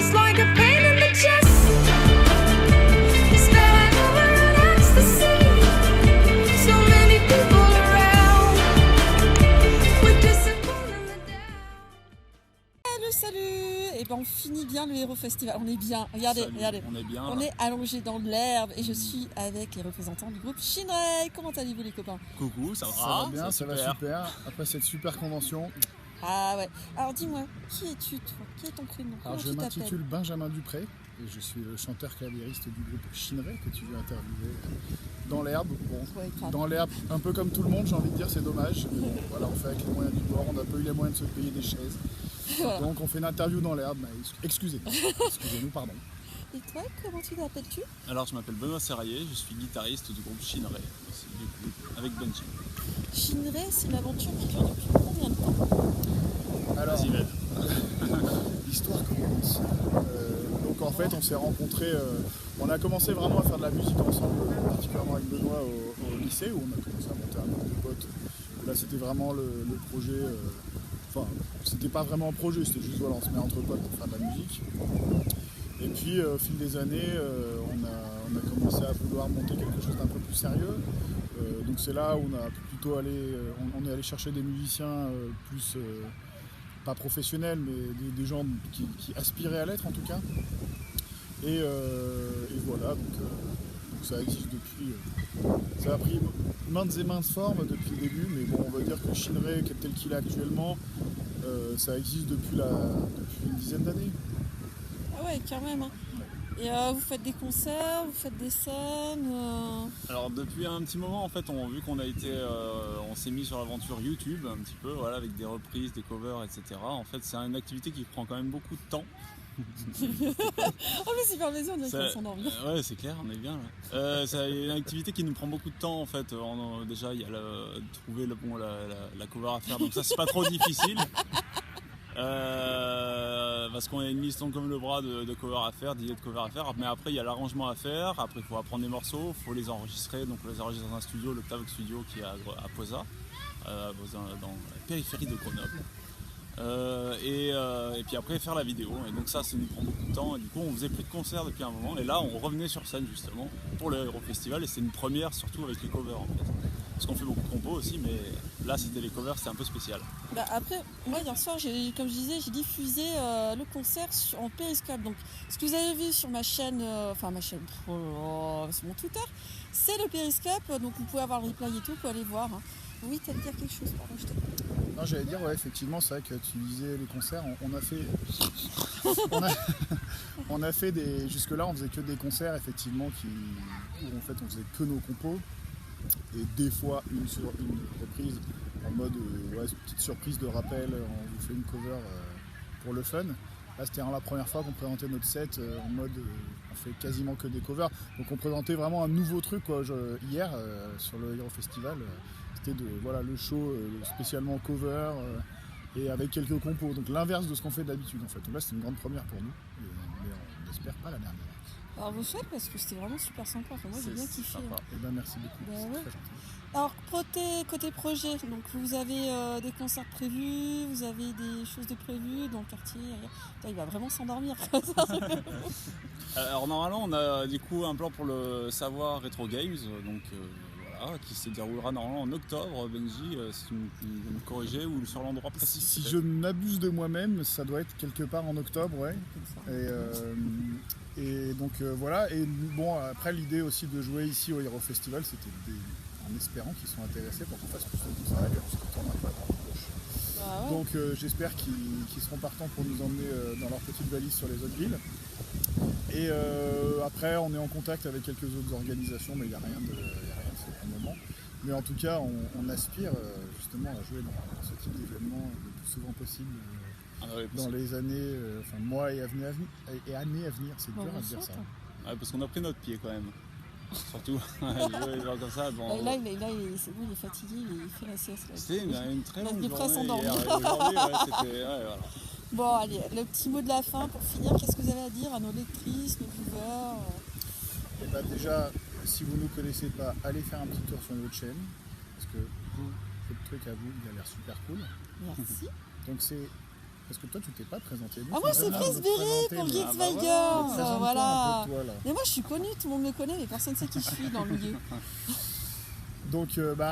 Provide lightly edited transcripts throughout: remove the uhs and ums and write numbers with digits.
just like a pain in the chest. Spilling over in ecstasy. So many people around. We're disappointed in the down. Salut. Et ben on finit bien le Héros Festival. On est bien. Regardez, Salut, regardez. on est bien. On est allongé dans l'herbe et je suis avec les représentants du groupe Shinrei. Comment allez-vous les copains? Coucou, ça va? Ça va bien, ça va super. Après cette super convention. Ah ouais. Alors dis-moi, qui es-tu toi? Qui est ton prénom? Alors Comment je tu m'intitule t'appelles? Benjamin Dupré et je suis le chanteur claviériste du groupe Shinrei que tu veux interviewer dans l'herbe. Bon, Ouais, grave. dans l'herbe, un peu comme tout le monde, j'ai envie de dire, c'est dommage. Mais bon, voilà, on fait avec les moyens du bord, on n'a pas eu les moyens de se payer des chaises. Voilà. Donc on fait une interview dans l'herbe. Excusez-nous, pardon. Et toi, comment tu t'appelles-tu? Alors, je m'appelle Benoît Serraillé, je suis guitariste du groupe Shinrei, aussi, du coup, avec Benji. Shinrei, c'est une aventure qui dure depuis combien de temps? Alors, Vas-y, Ben. l'histoire commence. Donc en fait, on s'est rencontrés, on a commencé vraiment à faire de la musique ensemble, particulièrement avec Benoît au lycée, où on a commencé à monter un groupe de potes. Là, c'était vraiment le projet. Enfin, c'était pas vraiment un projet, c'était juste voilà, on se met entre potes pour faire de la musique. Et puis, au fil des années, on a commencé à vouloir monter quelque chose d'un peu plus sérieux. Donc c'est là où on a plutôt on est allé chercher des musiciens plus pas professionnels, mais des gens qui aspiraient à l'être en tout cas. Et voilà, donc ça existe depuis. Ça a pris maintes et maintes formes depuis le début, mais bon, on va dire que Shinrei, tel qu'il est actuellement, ça existe depuis une dizaine d'années. Ah ouais, quand même. Hein. Et vous faites des concerts, vous faites des scènes Alors, depuis un petit moment, en fait, vu qu'on a été, on s'est mis sur l'aventure YouTube un petit peu, voilà, avec des reprises, des covers, etc. En fait, c'est une activité qui prend quand même beaucoup de temps. Oh mais c'est pas plaisir, on dirait qu'on va s'endormir. Ouais, c'est clair, on est bien là. C'est une activité qui nous prend beaucoup de temps en fait. Déjà, il y a trouver la cover à faire, donc ça c'est pas trop difficile. Parce qu'on a une liste comme le bras de covers à faire, d'idées de covers à faire. Mais après, il y a l'arrangement à faire. Après, il faut apprendre des morceaux, il faut les enregistrer. Donc, on les enregistre dans un studio, l'Octave Studio qui est à Posa, dans la périphérie de Grenoble. Et puis après faire la vidéo, et donc ça nous prend beaucoup de temps, et du coup on faisait plus de concerts depuis un moment, et là on revenait sur scène justement pour le Héros Festival, et c'est une première surtout avec les covers en fait, parce qu'on fait beaucoup de compos aussi, mais là c'était les covers, c'était un peu spécial. Bah après, moi hier soir, comme je disais, j'ai diffusé le concert en Periscope, donc ce que vous avez vu sur ma chaîne, sur mon Twitter, c'est le Periscope, donc vous pouvez avoir le replay et tout, vous pouvez aller voir. Hein. Oui, tu allais dire quelque chose, pardon, je t'ai... Non, j'allais dire, ouais, effectivement, c'est vrai que tu disais les concerts, on a fait des... Jusque-là, on faisait que des concerts, effectivement, où en fait, on faisait que nos compos, et des fois, une reprise, en mode, petite surprise de rappel, on vous fait une cover pour le fun. Là, c'était la première fois qu'on présentait notre set en mode, on fait quasiment que des covers. Donc, on présentait vraiment un nouveau truc, quoi, hier, sur le Héros Festival. C'était le show spécialement cover et avec quelques compos. Donc l'inverse de ce qu'on fait d'habitude en fait. Donc là c'est une grande première pour nous, mais on n'espère pas la dernière. Alors vous faites parce que c'était vraiment super sympa. Enfin, moi j'ai bien kiffé. Sympa. Et ben merci beaucoup. Bah, c'est ouais. très gentil. Alors côté projet, donc vous avez des concerts prévus, vous avez des choses de prévues dans le quartier. Putain, il va vraiment s'endormir. Alors normalement on a du coup un plan pour le Savoir Retro Games, donc qui se déroulera normalement en octobre. Benji, si tu veux me corriger, ou sur l'endroit précis. Si je n'abuse de moi-même, ça doit être quelque part en octobre, ouais. Et donc voilà. Et bon, après l'idée aussi de jouer ici au Héros Festival, c'était en espérant qu'ils soient intéressés pour qu'on fasse plus de concerts et qu'on se retourne un peu à droite à gauche. Ah ouais. Donc j'espère qu'ils seront partants pour nous emmener dans leur petite valise sur les autres villes. Et après, on est en contact avec quelques autres organisations, mais il n'y a rien de fait pour le moment. Mais en tout cas, on aspire justement à jouer dans ce type d'événement le plus souvent possible dans les années, mois et années à venir. C'est dur à dire ça. Ouais, parce qu'on a pris notre pied quand même. Surtout, genre comme ça. Bon, là, c'est bon, il est fatigué, il fait la sieste. C'était une très longue Il est prêt à journée s'endormir. hier. Aujourd'hui, voilà. Bon, allez, le petit mot de la fin pour finir. Qu'est-ce que vous avez à dire à nos lectrices, nos viewers Et bah déjà, si vous ne nous connaissez pas, allez faire un petit tour sur notre chaîne, parce que votre truc à vous, il a l'air super cool. Merci. Donc c'est parce que toi tu t'es pas présenté. Ah, moi, c'est Frisberry pour Geeks Geekswagers. Voilà. Mais moi, je suis connue, tout le monde me connaît, mais personne ne sait qui je suis dans le milieu. Donc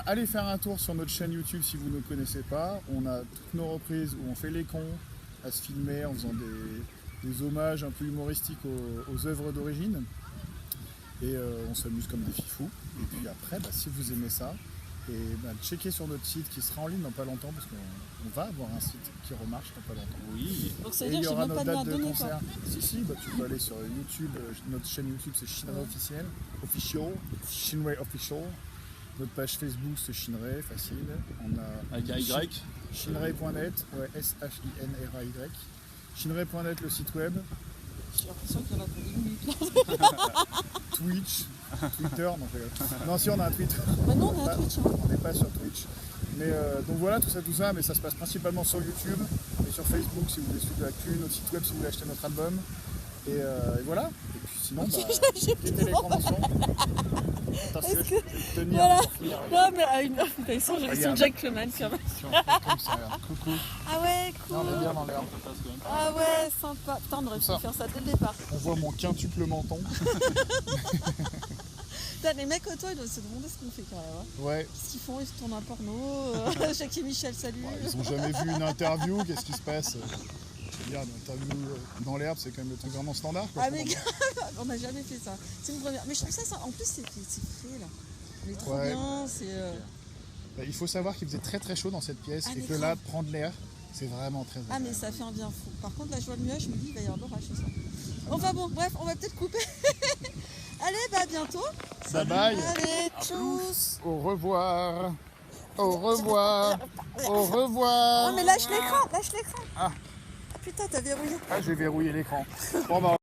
allez faire un tour sur notre chaîne YouTube si vous ne connaissez pas. On a toutes nos reprises où on fait les cons à se filmer en faisant des hommages un peu humoristiques aux œuvres d'origine. Et on s'amuse comme des fifous. Et puis après, si vous aimez ça, checkez sur notre site qui sera en ligne dans pas longtemps, parce qu'on va avoir un site qui remarche dans pas longtemps. Oui. Donc, ça Et veut dire il y que j'ai aura même notre pas de lien à date de donner, quoi. concert. Si, tu peux aller sur YouTube, notre chaîne YouTube c'est Shinray Officiel, Shinray Official. Notre page Facebook c'est Shinray, facile. On a Avec un Y. Shinray.net, ouais, SHINRAY. Shinray.net le site web, J'ai l'impression qu'il y en a pour 10 minutes. Twitch, Twitter, non, je rigole. Non, si on a un Twitter. Maintenant, on a un Twitch. Hein. On n'est pas sur Twitch. Mais donc voilà, tout ça, mais ça se passe principalement sur YouTube et sur Facebook si vous voulez suivre l'actu, notre site web si vous voulez acheter notre album. Et voilà. Et puis sinon, quittez les conventions. Parce que je peux tenir. Voilà. pour finir. Non, mais à une ils sont Regarde. gentlemen quand même. Si on fait comme ça, regarde. Coucou. Ah ouais, Non, on est cool. bien dans l'air. Ah ouais, sympa. Putain, on aurait pu Ça. faire ça dès le départ. On voit mon quintuple menton. Putain, les mecs autour, ils doivent se demander ce qu'on fait quand même. Hein. Ouais. Qu'est-ce qu'ils font? Ils se tournent un porno. Jackie Michel, salut. Ils ont jamais vu une interview. Qu'est-ce qui se passe? Je veux dire, une interview dans l'herbe, c'est quand même le truc vraiment standard. Quoi, Ah mais grave, on n'a jamais fait ça. C'est une première. Mais je trouve ça, en plus c'est frais là. On est trop Ouais. bien, c'est... Il faut savoir qu'il faisait très très chaud dans cette pièce Ah, et mais que là, prendre l'air, c'est vraiment très Ah mais ça fait un bien fou. Par contre là je vois le nuage, je me dis il va y avoir l'orage ce soir. Enfin bon, bref, on va peut-être couper. Allez, bah à bientôt. Bye bye. Allez, tchuss. Au revoir. Au revoir. Au revoir. Non mais lâche l'écran, lâche l'écran. Ah. Putain, t'as verrouillé. Ah, j'ai verrouillé l'écran. Bon, bah,